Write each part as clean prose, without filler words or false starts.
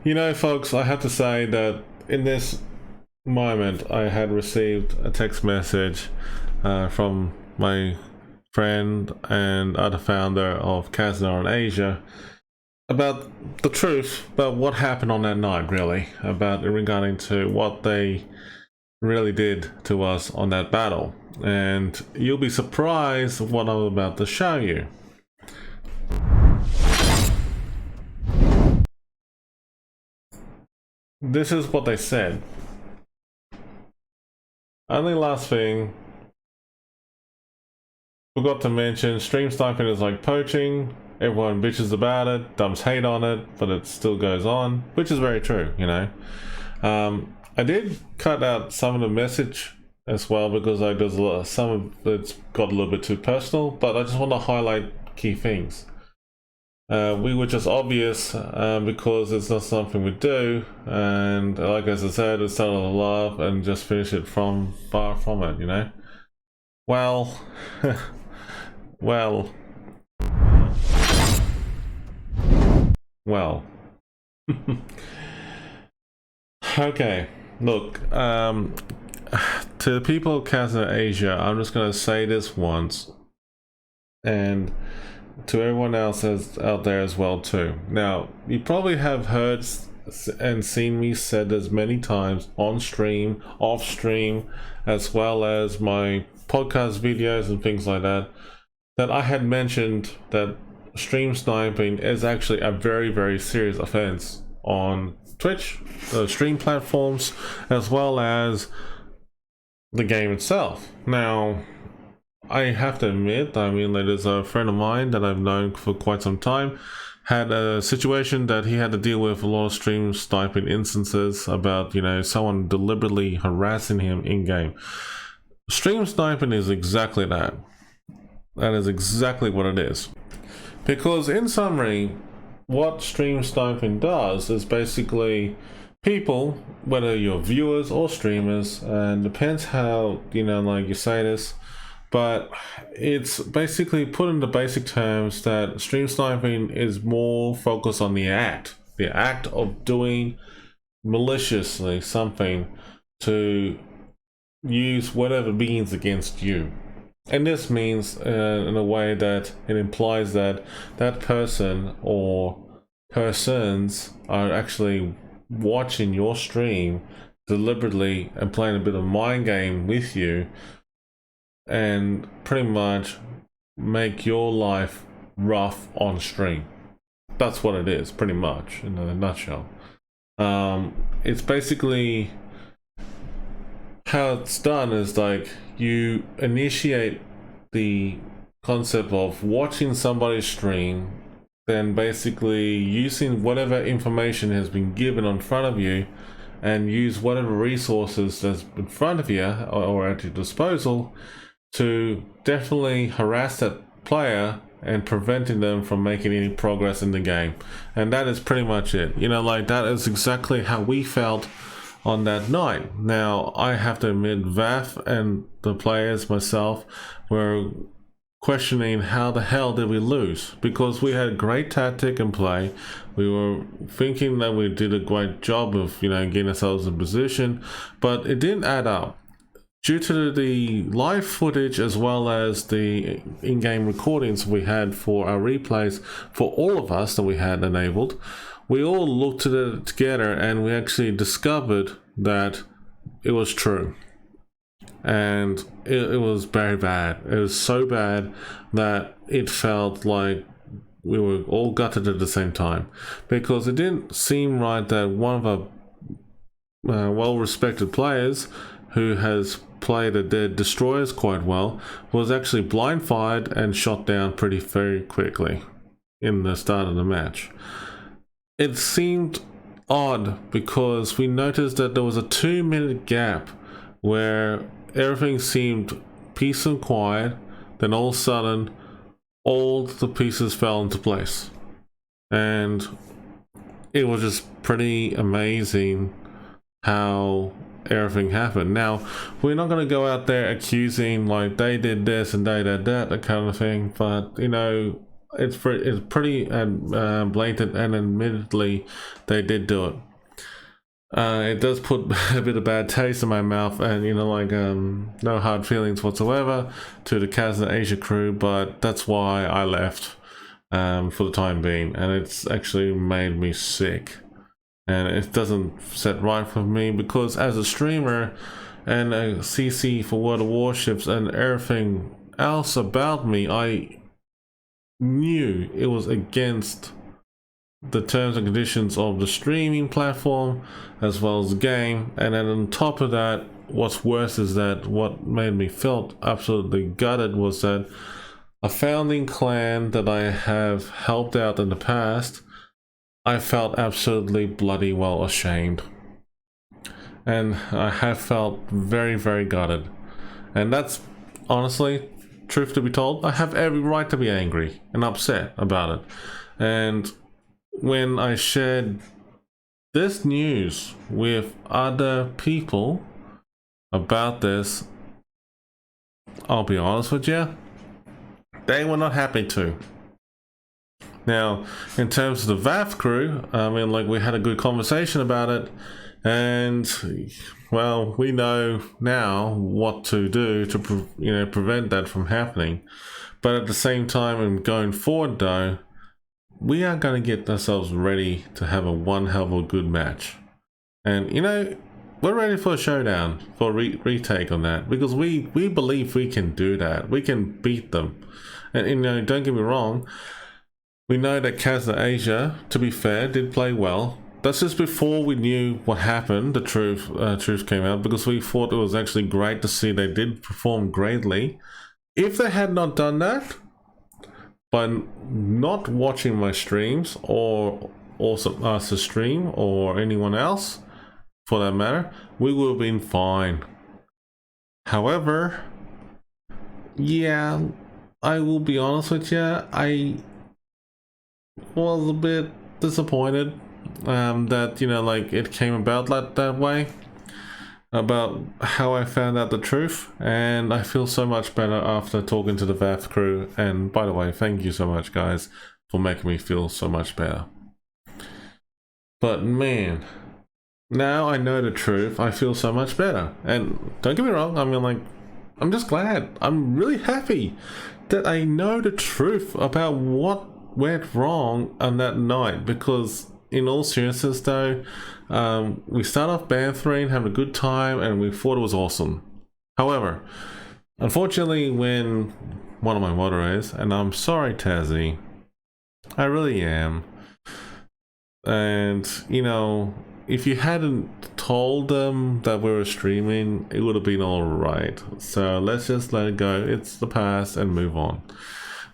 You know, folks, I have to say that in this moment, I had received a text message from my friend and other founder of Casino in Asia about the truth about what happened on that night, really, about regarding to what they really did to us on that battle. And you'll be surprised what I'm about to show you. This is what they said. Only last thing, forgot to mention, stream sniping is like poaching. Everyone bitches about it, dumps hate on it, but it still goes on, which is very true, you know. I did cut out some of the message as well because there's some of it's got a little bit too personal, but I just want to highlight key things. We were just obvious because it's not something we do, and like as I said, it started a laugh and just finish it from far from it, you know. Well, well, well. Okay, look, to the people of Casino Asia, I'm just going to say this once, and to everyone else out there as well too. Now, you probably have heard and seen me said as many times on stream, off stream, as well as my podcast videos and things like that, that I had mentioned that stream sniping is actually a very, very serious offense on Twitch, stream platforms, as well as the game itself. Now, I have to admit, I mean, there's a friend of mine that I've known for quite some time, had a situation that he had to deal with a lot of stream sniping instances about, you know, someone deliberately harassing him in-game. Stream sniping is exactly that. That is exactly what it is. Because in summary, what stream sniping does is basically people, whether you're viewers or streamers, and depends how, you know, like you say this, but it's basically put in the basic terms that stream sniping is more focused on the act of doing maliciously something to use whatever means against you. And this means in a way that it implies that that person or persons are actually watching your stream deliberately and playing a bit of mind game with you and pretty much make your life rough on stream. That's what it is, pretty much, in a nutshell. It's basically how it's done is like you initiate the concept of watching somebody's stream, then basically using whatever information has been given in front of you and use whatever resources that's in front of you or at your disposal to definitely harass that player and preventing them from making any progress in the game. And that is pretty much it. You know, like that is exactly how we felt on that night. Now, I have to admit, VAF and the players, myself, were questioning how the hell did we lose, because we had a great tactic in play. We were thinking that we did a great job of, you know, getting ourselves in position, but it didn't add up. Due to the live footage as well as the in-game recordings we had for our replays for all of us that we had enabled, we all looked at it together and we actually discovered that it was true. And it was very bad. It was so bad that it felt like we were all gutted at the same time, because it didn't seem right that one of our well-respected players who has played the Dead Destroyers quite well was actually blind fired and shot down very quickly in the start of the match. It seemed odd because we noticed that there was a 2-minute gap where everything seemed peace and quiet, then all of a sudden all the pieces fell into place, and it was just pretty amazing how everything happened. Now, we're not going to go out there accusing like they did this and they did that, that kind of thing, but you know, it's pretty blatant, and admittedly they did do it. It does put a bit of bad taste in my mouth, and you know, like no hard feelings whatsoever to the Kazna Asia crew, but that's why I left for the time being, and it's actually made me sick, and it doesn't set right for me, because as a streamer and a CC for World of Warships and everything else about me, I knew it was against the terms and conditions of the streaming platform as well as the game. And then on top of that, what's worse is that what made me felt absolutely gutted was that a founding clan that I have helped out in the past, I felt absolutely bloody well ashamed, and I have felt very, very gutted. And that's honestly, truth to be told, I have every right to be angry and upset about it. And when I shared this news with other people about this, I'll be honest with you, they were not happy to. Now, in terms of the VAF crew, I mean, like, we had a good conversation about it, and well, we know now what to do to prevent that from happening. But at the same time, and going forward though, we are going to get ourselves ready to have a one hell of a good match. And you know, we're ready for a showdown, for a retake on that, because we believe we can do that. We can beat them. And you know, don't get me wrong, we know that Kazna Asia, to be fair, did play well. That's just before we knew what happened, the truth came out, because we thought it was actually great to see they did perform greatly. If they had not done that, by not watching my streams, or also us to stream, or anyone else for that matter, we would have been fine. However, yeah, I will be honest with you, I was a bit disappointed that, you know, like, it came about that way, about how I found out the truth. And I feel so much better after talking to the VAF crew. And by the way, thank you so much, guys, for making me feel so much better. But man, now I know the truth, I feel so much better. And don't get me wrong, I mean, like, I'm just glad, I'm really happy that I know the truth about what went wrong on that night. Because in all seriousness though, we start off banthering, having a good time, and we thought it was awesome. However, unfortunately, when one of my moderators, and I'm sorry Tazzy, I really am, and you know, if you hadn't told them that we were streaming, it would have been alright. So let's just let it go, it's the past, and move on.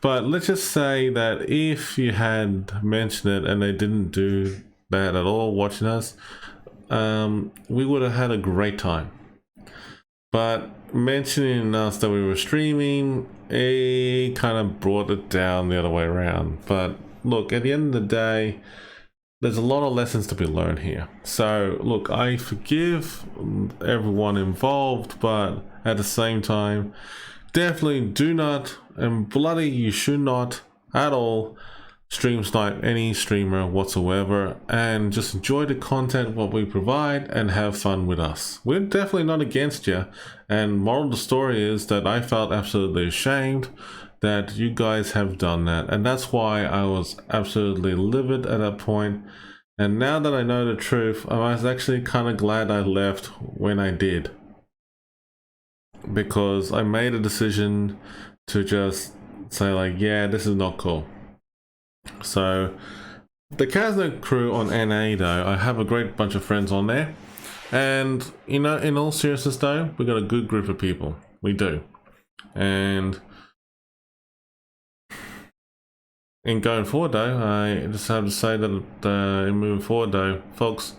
But let's just say that if you had mentioned it and they didn't do that at all watching us, we would have had a great time. But mentioning us that we were streaming, it kind of brought it down the other way around. But look, at the end of the day, there's a lot of lessons to be learned here. So look, I forgive everyone involved, but at the same time, definitely do not, and bloody you should not at all, stream snipe any streamer whatsoever, and just enjoy the content what we provide and have fun with us. We're definitely not against you. And moral of the story is that I felt absolutely ashamed that you guys have done that, and that's why I was absolutely livid at that point. And now that I know the truth, I was actually kind of glad I left when I did, because I made a decision to just say, like, yeah, this is not cool. So the Kazna crew on NA though, I have a great bunch of friends on there, and you know, in all seriousness though, we got a good group of people, we do. And in going forward though, I just have to say that in moving forward though, folks,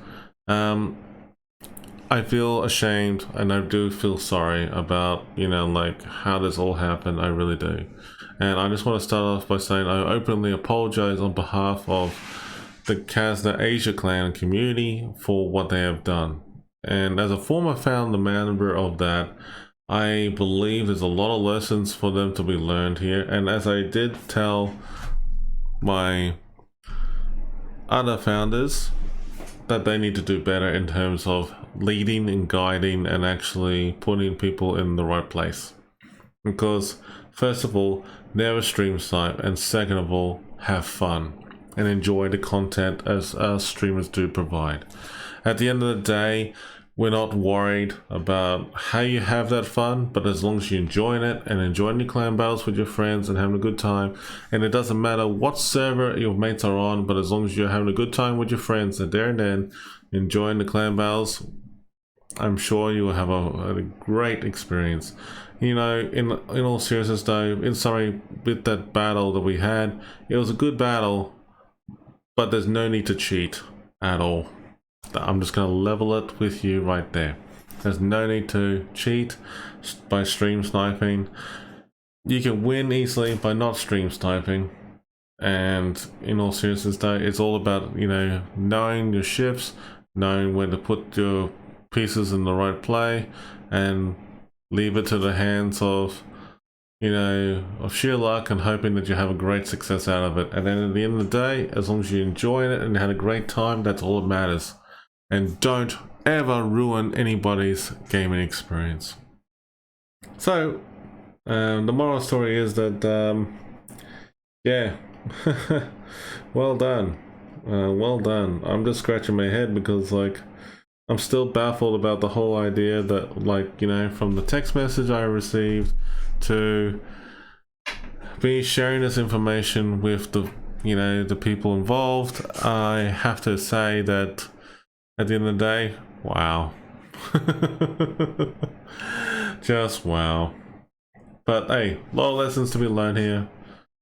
I feel ashamed, and I do feel sorry about, you know, like, how this all happened. I really do. And I just want to start off by saying I openly apologize on behalf of the Kazna Asia clan community for what they have done. And as a former founder member of that, I believe there's a lot of lessons for them to be learned here. And as I did tell my other founders that they need to do better in terms of leading and guiding and actually putting people in the right place. Because first of all, never stream snipe, and second of all, have fun and enjoy the content as our streamers do provide. At the end of the day, we're not worried about how you have that fun, but as long as you're enjoying it and enjoying your clan battles with your friends and having a good time, and it doesn't matter what server your mates are on, but as long as you're having a good time with your friends and there and then enjoying the clan battles, I'm sure you will have a great experience. You know, in all seriousness though, in summary, with that battle that we had, it was a good battle, but there's no need to cheat at all. I'm just going to level it with you right there. There's no need to cheat by stream sniping. You can win easily by not stream sniping. And in all seriousness though, it's all about, you know, knowing your shifts, knowing where to put your pieces in the right play, and leave it to the hands of, you know, of sheer luck and hoping that you have a great success out of it. And then at the end of the day, as long as you're enjoying it and had a great time, that's all that matters. And don't ever ruin anybody's gaming experience. So, the moral story is that, yeah, well done. Well done. I'm just scratching my head because, like, I'm still baffled about the whole idea that, like, you know, from the text message I received to me sharing this information with the, you know, the people involved, I have to say that at the end of the day, wow. Just wow. But hey, a lot of lessons to be learned here.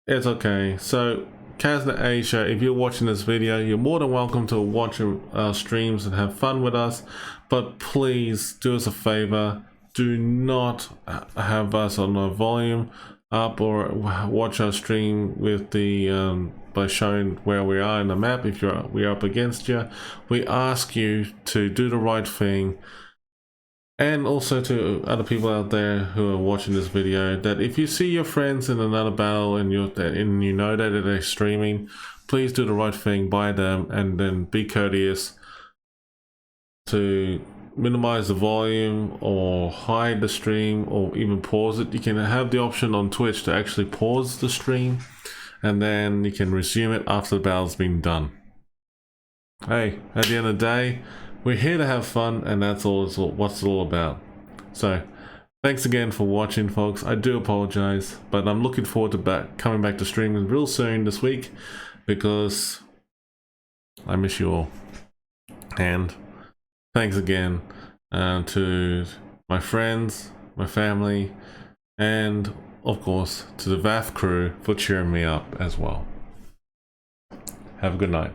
It's okay. So, Kazna Asia, if you're watching this video, you're more than welcome to watch our streams and have fun with us. But please do us a favor. Do not have us on our volume up or watch our stream with the by showing where we are in the map. If we're up against you, we ask you to do the right thing. And also to other people out there who are watching this video, that if you see your friends in another battle and you know that they're streaming, please do the right thing by them and then be courteous to minimize the volume or hide the stream or even pause it. You can have the option on Twitch to actually pause the stream and then you can resume it after the battle's been done. Hey, at the end of the day, we're here to have fun, and that's all what it's all about. So, thanks again for watching, folks. I do apologize, but I'm looking forward to coming back to streaming real soon this week because I miss you all. And thanks again to my friends, my family, and of course to the VAF crew for cheering me up as well. Have a good night.